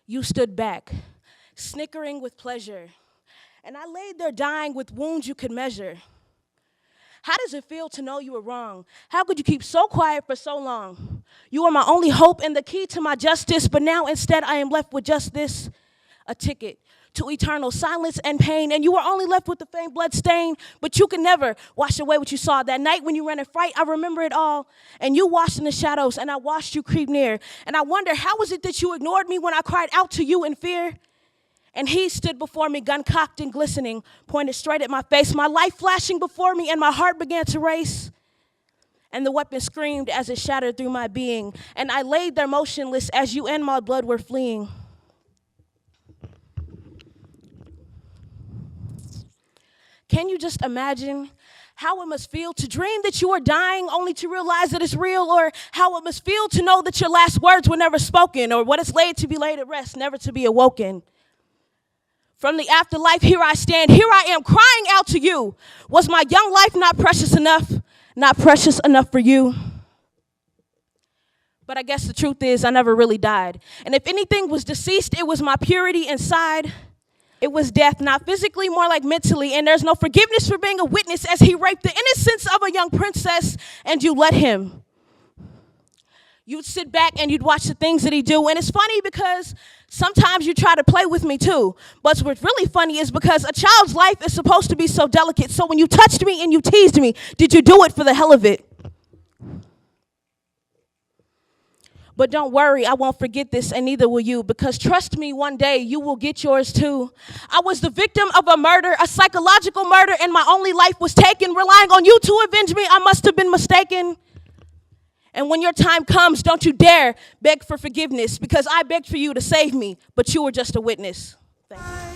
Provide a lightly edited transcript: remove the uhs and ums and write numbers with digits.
You stood back, snickering with pleasure, and I laid there dying with wounds you could measure. How does it feel to know you were wrong? How could you keep so quiet for so long? You were my only hope and the key to my justice, but now instead I am left with just this, a ticket to eternal silence and pain, and you were only left with the faint blood stain, but you can never wash away what you saw. That night when you ran in fright, I remember it all, and you watched in the shadows, and I watched you creep near, and I wonder, how was it that you ignored me when I cried out to you in fear? And he stood before me, gun cocked and glistening, pointed straight at my face, my life flashing before me, and my heart began to race. And the weapon screamed as it shattered through my being, and I laid there motionless as you and my blood were fleeing. Can you just imagine how it must feel to dream that you are dying only to realize that it's real, or how it must feel to know that your last words were never spoken, or what is laid to be laid at rest, never to be awoken? From the afterlife, here I stand, here I am crying out to you. Was my young life not precious enough? Not precious enough for you? But I guess the truth is I never really died. And if anything was deceased, it was my purity inside. It was death, not physically, more like mentally. And there's no forgiveness for being a witness as he raped the innocence of a young princess, and you let him. You'd sit back and you'd watch the things that he do. And it's funny because sometimes you try to play with me too. But what's really funny is because a child's life is supposed to be so delicate. So when you touched me and you teased me, did you do it for the hell of it? But don't worry, I won't forget this, and neither will you, because trust me, one day you will get yours too. I was the victim of a murder, a psychological murder, and my only life was taken. Relying on you to avenge me, I must have been mistaken. And when your time comes, don't you dare beg for forgiveness, because I begged for you to save me, but you were just a witness. Thank you.